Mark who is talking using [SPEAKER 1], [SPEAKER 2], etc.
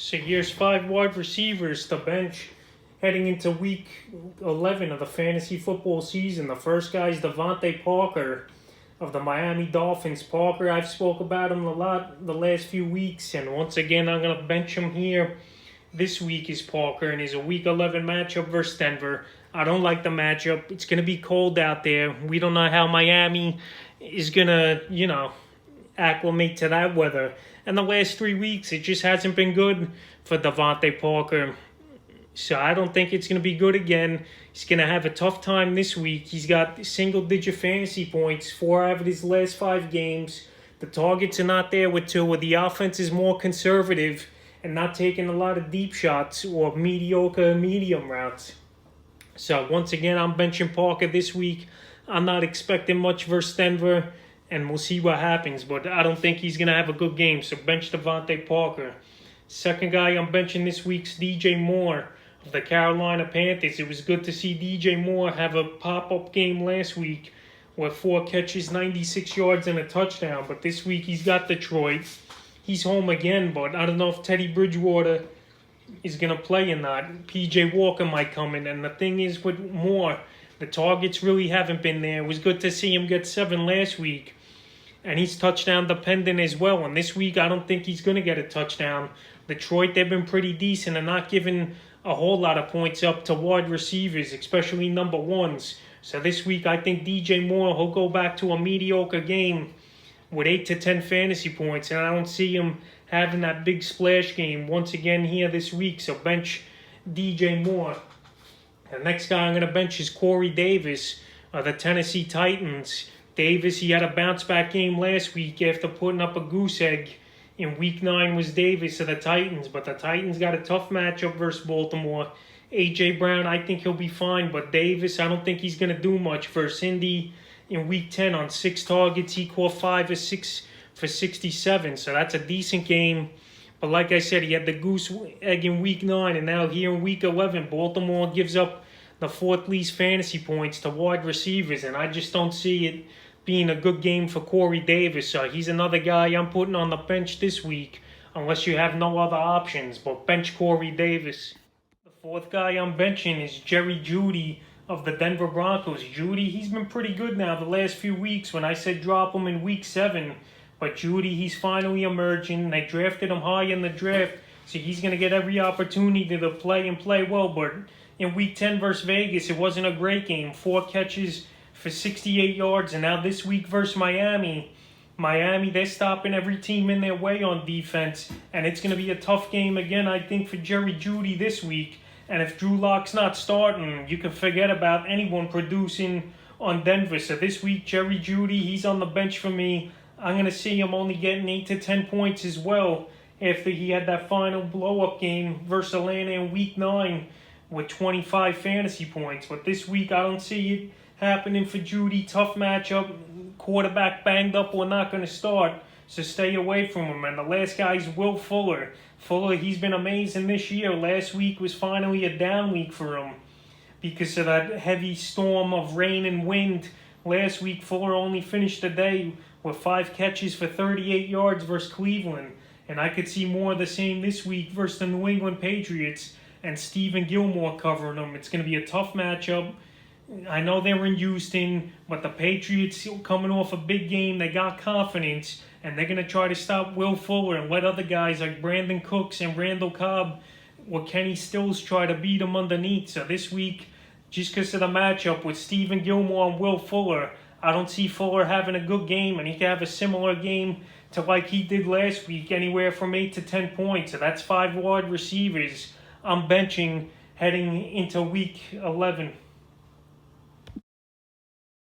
[SPEAKER 1] So here's 5 wide receivers to bench heading into week 11 of the fantasy football season. The first guy is DeVante Parker of the Miami Dolphins. Parker, I've spoke about him a lot the last few weeks, and once again I'm going to bench him here. This week is Parker, and he's a week 11 matchup versus Denver. I don't like the matchup. It's going to be cold out there. We don't know how Miami is going to, acclimate to that weather. And the last 3 weeks, it just hasn't been good for DeVante Parker. So I don't think it's going to be good again. He's going to have a tough time this week. He's got single-digit fantasy points, 4 out of his last 5 games. The targets are not there with Tua. The offense is more conservative and not taking a lot of deep shots or mediocre medium routes. So once again, I'm benching Parker this week. I'm not expecting much versus Denver, and we'll see what happens. But I don't think he's going to have a good game, so bench DeVante Parker. Second guy I'm benching this week's DJ Moore of the Carolina Panthers. It was good to see DJ Moore have a pop-up game last week with 4 catches, 96 yards, and a touchdown. But this week he's got Detroit. He's home again, but I don't know if Teddy Bridgewater is going to play or not. P.J. Walker might come in. And the thing is with Moore, the targets really haven't been there. It was good to see him get 7 last week. And he's touchdown dependent as well. And this week, I don't think he's going to get a touchdown. Detroit, they've been pretty decent and not giving a whole lot of points up to wide receivers, especially number ones. So this week, I think DJ Moore will go back to a mediocre game with 8 to 10 fantasy points. And I don't see him having that big splash game once again here this week. So bench DJ Moore. The next guy I'm going to bench is Corey Davis of the Tennessee Titans. Davis, he had a bounce-back game last week after putting up a goose egg. In Week 9 was Davis of the Titans, but the Titans got a tough matchup versus Baltimore. A.J. Brown, I think he'll be fine, but Davis, I don't think he's going to do much versus Indy. In Week 10, on 6 targets, he caught 5 or 6 for 67, so that's a decent game. But like I said, he had the goose egg in Week 9, and now here in Week 11, Baltimore gives up the 4th least fantasy points to wide receivers, and I just don't see it being a good game for Corey Davis. So he's another guy I'm putting on the bench this week, unless you have no other options, but bench Corey Davis. The 4th guy I'm benching is Jeudy of the Denver Broncos. Jeudy, he's been pretty good now the last few weeks when I said drop him in Week 7. But Jeudy, he's finally emerging. They drafted him high in the draft, so he's going to get every opportunity to play and play well. But in Week 10 versus Vegas, it wasn't a great game. 4 catches for 68 yards. And now this week versus Miami, they're stopping every team in their way on defense. And it's going to be a tough game again, I think, for Jeudy this week. And if Drew Lock's not starting, you can forget about anyone producing on Denver. So this week, Jeudy, he's on the bench for me. I'm going to see him only getting 8 to 10 points as well after he had that final blow-up game versus Atlanta in Week 9 with 25 fantasy points. But this week, I don't see it happening for Jeudy. Tough matchup. Quarterback banged up or not going to start, so stay away from him. And the last guy is Will Fuller. Fuller, he's been amazing this year. Last week was finally a down week for him because of that heavy storm of rain and wind. Last week, Fuller only finished the day with 5 catches for 38 yards versus Cleveland. And I could see more of the same this week versus the New England Patriots and Stephen Gilmore covering them. It's going to be a tough matchup. I know they're in Houston, but the Patriots coming off a big game, they got confidence, and they're going to try to stop Will Fuller and let other guys like Brandon Cooks and Randall Cobb or Kenny Stills try to beat them underneath. So this week, just because of the matchup with Stephen Gilmore and Will Fuller, I don't see Fuller having a good game, and he can have a similar game to like he did last week, anywhere from 8 to 10 points. So that's 5 wide receivers I'm benching heading into Week 11.